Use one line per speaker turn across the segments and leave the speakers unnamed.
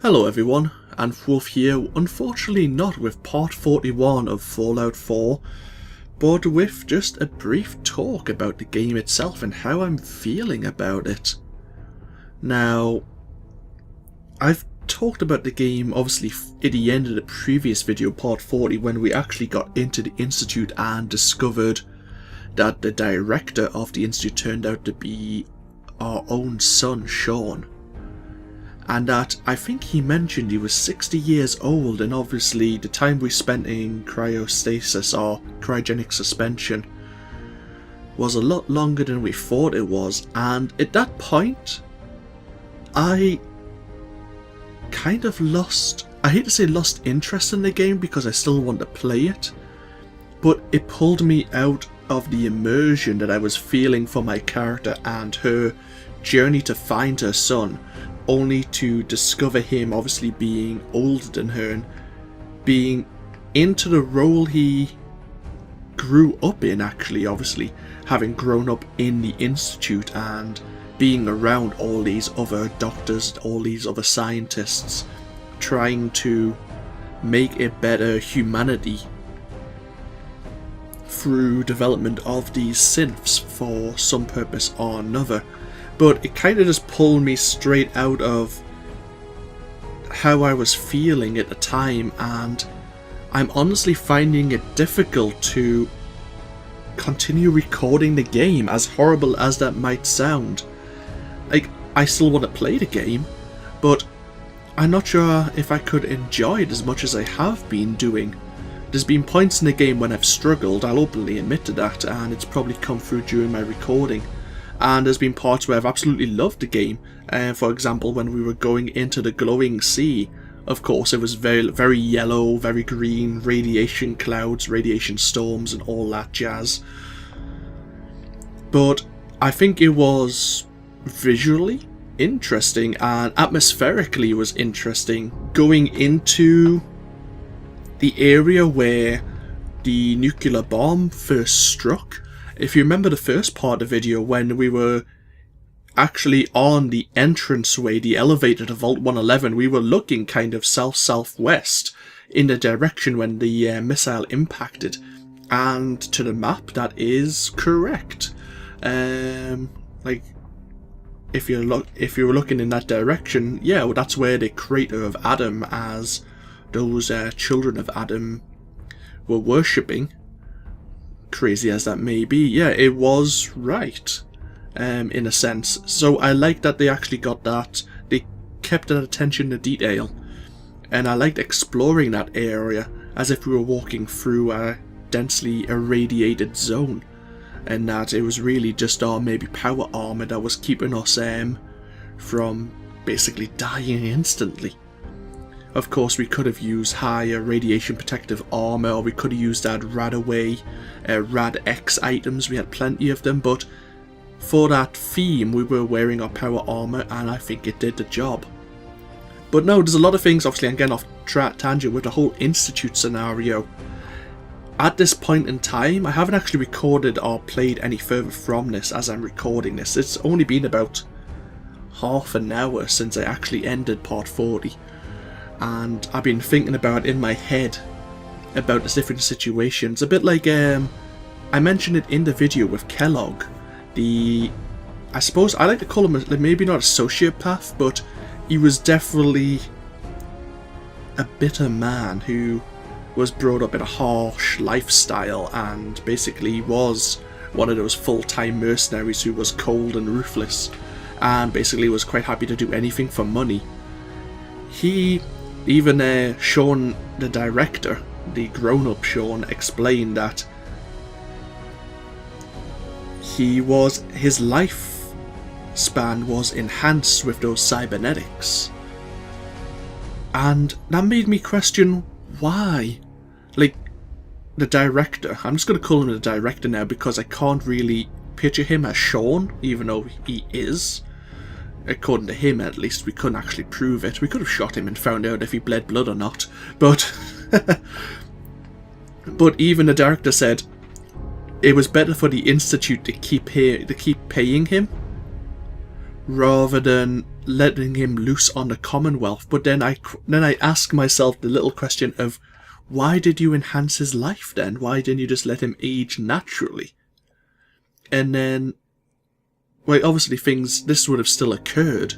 Hello everyone, AnthWolf here, unfortunately not with part 41 of Fallout 4, but with just a brief talk about the game itself and how I'm feeling about it. Now, I've talked about the game obviously at the end of the previous video, part 40, when we actually got into the Institute and discovered that the director of the Institute turned out to be our own son, Sean. And that I think he mentioned he was 60 years old, and obviously the time we spent in cryostasis or cryogenic suspension was a lot longer than we thought it was. And at that point I kind of lost, I hate to say lost interest in the game because I still want to play it, but it pulled me out of the immersion that I was feeling for my character and her journey to find her son, only to discover him obviously being older than her and being into the role he grew up in, actually, obviously having grown up in the Institute and being around all these other doctors, all these other scientists, trying to make a better humanity through development of these synths for some purpose or another. But it kind of just pulled me straight out of how I was feeling at the time, and I'm honestly finding it difficult to continue recording the game, as horrible as that might sound. Like, I still want to play the game, but I'm not sure if I could enjoy it as much as I have been doing. There's been points in the game when I've struggled, I'll openly admit to that, and it's probably come through during my recording. And there's been parts where I've absolutely loved the game. For example, when we were going into the glowing sea, of course it was very, very yellow, very green, radiation clouds, radiation storms and all that jazz. But I think it was visually interesting and atmospherically was interesting, going into the area where the nuclear bomb first struck. If you remember the first part of the video, when we were actually on the entranceway, the elevator to Vault 111, we were looking kind of south-southwest in the direction when the missile impacted. And to the map, that is correct. Like, if you were looking in that direction, yeah, well, that's where the crater of Adam, as those children of Adam were worshipping. Crazy as that may be, yeah, it was right, in a sense. So I like that they actually got that, they kept that attention to detail, and I liked exploring that area as if we were walking through a densely irradiated zone, and that it was really just our maybe power armor that was keeping us from basically dying instantly. Of course, we could have used higher radiation protective armor, or we could have used that Rad X items. We had plenty of them, but for that theme, we were wearing our power armor, and I think it did the job. But no, there's a lot of things. Obviously, I'm getting off tangent with the whole Institute scenario. At this point in time, I haven't actually recorded or played any further from this as I'm recording this. It's only been about half an hour since I actually ended part 40. And I've been thinking about in my head about the different situations. A bit like, I mentioned it in the video with Kellogg. I suppose I like to call him maybe not a sociopath, but he was definitely a bitter man who was brought up in a harsh lifestyle and basically was one of those full-time mercenaries who was cold and ruthless and basically was quite happy to do anything for money. Even Sean, the director, the grown-up Sean, explained that his lifespan was enhanced with those cybernetics. And that made me question why. Like, the director, I'm just going to call him the director now because I can't really picture him as Sean, even though he is. According to him, at least, we couldn't actually prove it. We could have shot him and found out if he bled blood or not. But but even the director said it was better for the Institute to keep paying him rather than letting him loose on the Commonwealth. But then I ask myself the little question of, why did you enhance his life then? Why didn't you just let him age naturally? And then, well, obviously this would have still occurred.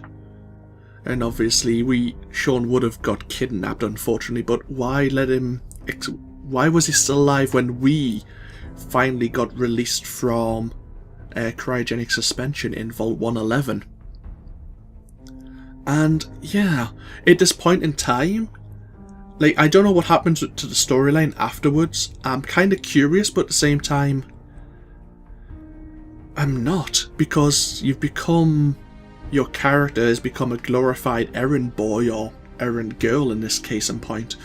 And obviously Sean would have got kidnapped, unfortunately, but why was he still alive when we finally got released from cryogenic suspension in Vault 111? And yeah, at this point in time, like, I don't know what happens to the storyline afterwards. I'm kind of curious, but at the same time, I'm not, because your character has become a glorified errand boy, or errand girl in this case in point.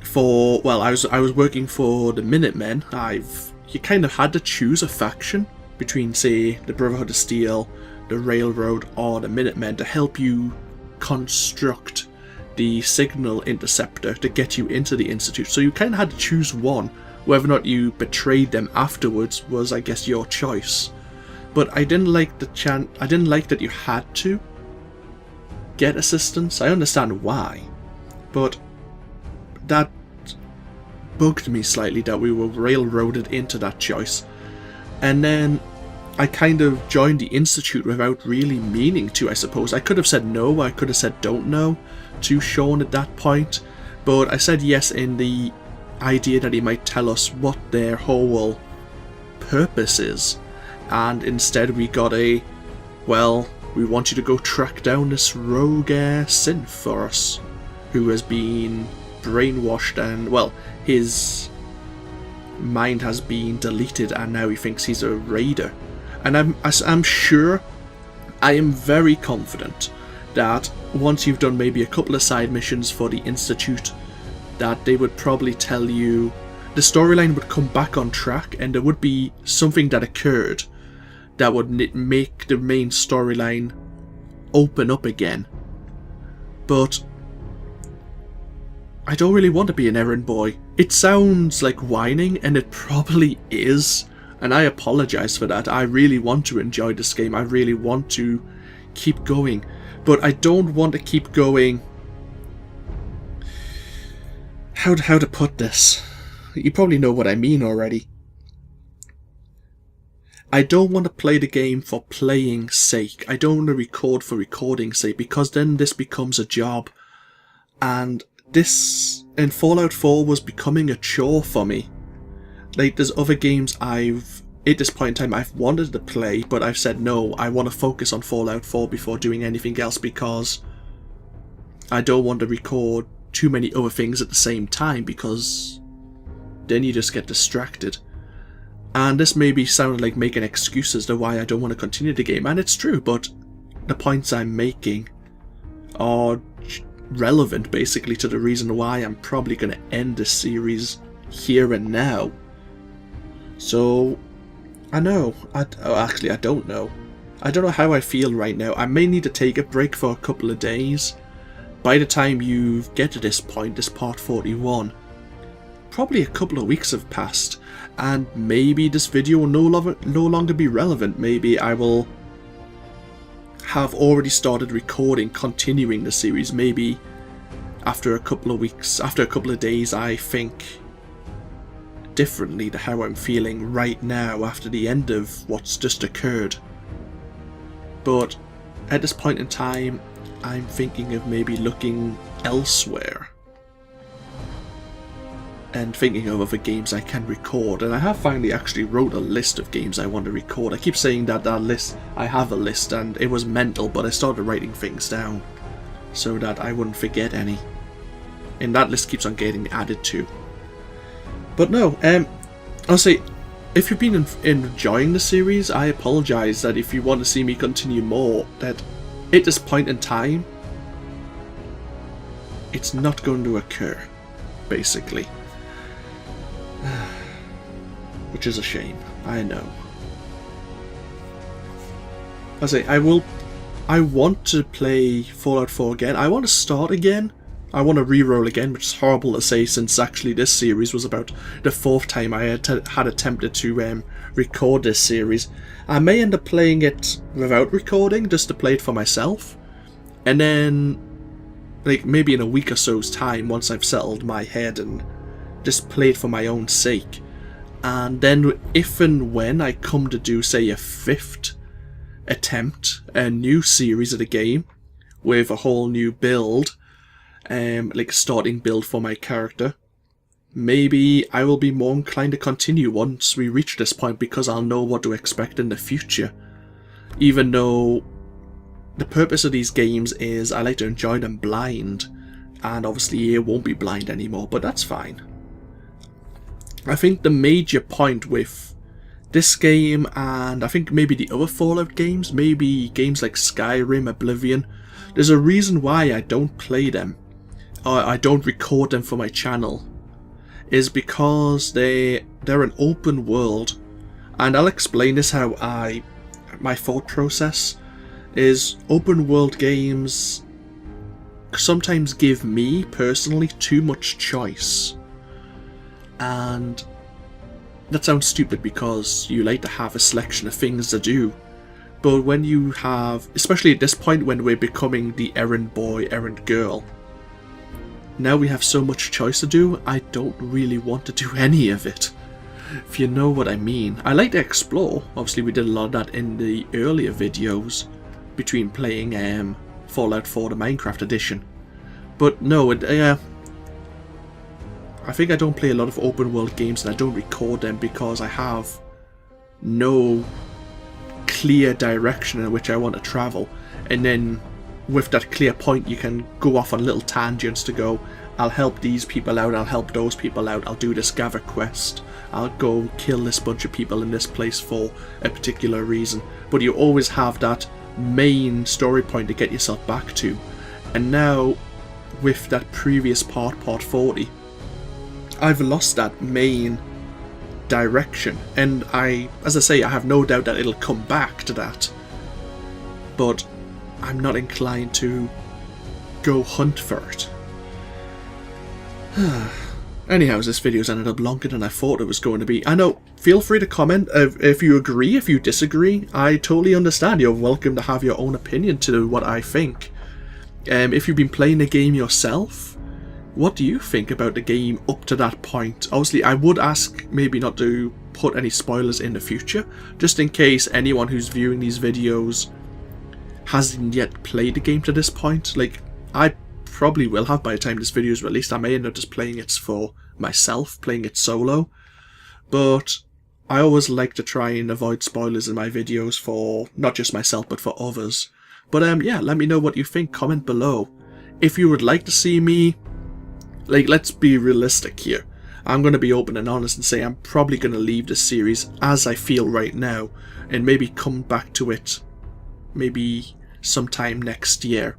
I was working for the Minutemen. You kind of had to choose a faction between, say, the Brotherhood of Steel, the Railroad, or the Minutemen to help you construct the signal interceptor to get you into the Institute. So you kind of had to choose one. Whether or not you betrayed them afterwards was, I guess, your choice. But I didn't like I didn't like that you had to get assistance. I understand why, but that bugged me slightly that we were railroaded into that choice. And then I kind of joined the Institute without really meaning to, I suppose. I could have said no, I could have said don't know to Sean at that point, but I said yes in the idea that he might tell us what their whole purpose is. And instead we got we want you to go track down this rogue synth for us, who has been brainwashed and, well, his mind has been deleted and now he thinks he's a raider. And I'm sure, I am very confident that once you've done maybe a couple of side missions for the Institute, that they would probably tell you, the storyline would come back on track and there would be something that occurred that would make the main storyline open up again. But I don't really want to be an errand boy. It sounds like whining, and it probably is, and I apologise for that. I really want to enjoy this game. I really want to keep going, but I don't want to keep going. How to put this? You probably know what I mean already. I don't want to play the game for playing sake. I don't want to record for recording's sake, because then this becomes a job. And this, in Fallout 4, was becoming a chore for me. Like, there's other games at this point in time, I've wanted to play, but I've said no, I want to focus on Fallout 4 before doing anything else, because I don't want to record too many other things at the same time, because then you just get distracted. And this maybe sounded like making excuses to why I don't want to continue the game, and it's true, but the points I'm making are relevant basically to the reason why I'm probably going to end this series here and now. So, I know. Actually, I don't know. I don't know how I feel right now. I may need to take a break for a couple of days. By the time you get to this point, this part 41, probably a couple of weeks have passed, and maybe this video will no longer be relevant. Maybe I will have already started recording, continuing the series. Maybe after a couple of weeks, after a couple of days, I think differently to how I'm feeling right now after the end of what's just occurred. But at this point in time, I'm thinking of maybe looking elsewhere and thinking of other games I can record. And I have finally actually wrote a list of games I want to record. I keep saying that list, I have a list, and it was mental, but I started writing things down so that I wouldn't forget any. And that list keeps on getting added to. But no, I'll say, if you've been enjoying the series, I apologise that if you want to see me continue more, that at this point in time, it's not going to occur, basically. Which is a shame, I know. I'll say, I want to play Fallout 4 again. I want to start again. I want to re-roll again, which is horrible to say since actually this series was about the 4th time I had attempted to record this series. I may end up playing it without recording, just to play it for myself. And then, like, maybe in a week or so's time, once I've settled my head, and just play it for my own sake. And then if and when I come to do, say, a 5th attempt, a new series of the game, with a whole new build, like starting build for my character, maybe I will be more inclined to continue once we reach this point, because I'll know what to expect in the future. Even though the purpose of these games is I like to enjoy them blind, and obviously it won't be blind anymore, but that's fine. I think the major point with this game, and I think maybe the other Fallout games, maybe games like Skyrim, Oblivion, there's a reason why I don't play them, or I don't record them for my channel, is because they're an open world. And I'll explain this how my thought process is. Open world games sometimes give me personally too much choice, and that sounds stupid because you like to have a selection of things to do. But when you have, especially at this point when we're becoming the errand boy, errand girl, now we have so much choice to do, I don't really want to do any of it, if you know what I mean. I like to explore. Obviously we did a lot of that in the earlier videos between playing Fallout 4 the Minecraft edition. But no, I think I don't play a lot of open world games, and I don't record them because I have no clear direction in which I want to travel. And then with that clear point you can go off on little tangents to go, I'll help these people out, I'll help those people out, I'll do this gather quest, I'll go kill this bunch of people in this place for a particular reason. But you always have that main story point to get yourself back to. And now with that previous part 40, I've lost that main direction, and as I say, I have no doubt that it'll come back to that, but I'm not inclined to go hunt for it. Anyhow, this video's ended up longer than I thought it was going to be. I know, feel free to comment if you agree, if you disagree. I totally understand. You're welcome to have your own opinion to what I think. If you've been playing the game yourself, what do you think about the game up to that point? Obviously, I would ask maybe not to put any spoilers in the future, just in case anyone who's viewing these videos hasn't yet played the game to this point. Like, I probably will have by the time this video is released. I may end up just playing it for myself, playing it solo. But I always like to try and avoid spoilers in my videos for not just myself, but for others. But yeah, let me know what you think. Comment below. If you would like to see me, like, let's be realistic here. I'm going to be open and honest and say I'm probably going to leave this series as I feel right now, and maybe come back to it maybe sometime next year.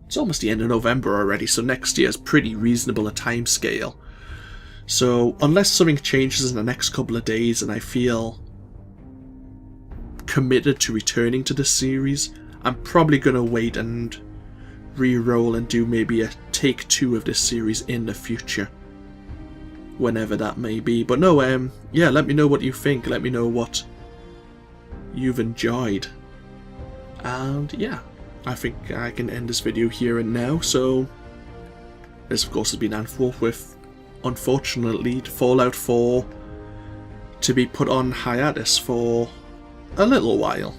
It's almost the end of November already, so next year is pretty reasonable a time scale. So unless something changes in the next couple of days and I feel committed to returning to this series, I'm probably going to wait and re-roll and do maybe a take 2 of this series in the future, whenever that may be. But no, yeah, let me know what you think. Let me know what you've enjoyed. And yeah, I think I can end this video here and now. So this of course has been AnthWolf with, unfortunately, Fallout 4 to be put on hiatus for a little while.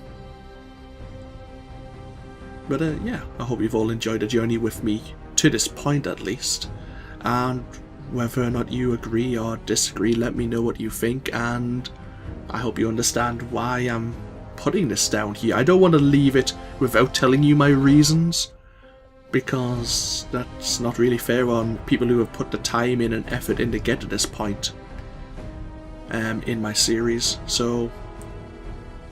But yeah, I hope you've all enjoyed the journey with me to this point at least. And whether or not you agree or disagree, let me know what you think, and I hope you understand why I'm putting this down here. I don't want to leave it without telling you my reasons, because that's not really fair on people who have put the time in and effort in to get to this point in my series. So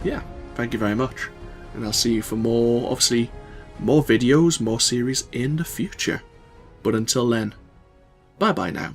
yeah, thank you very much, and I'll see you for more, obviously, more videos, more series in the future. But until then, bye bye now.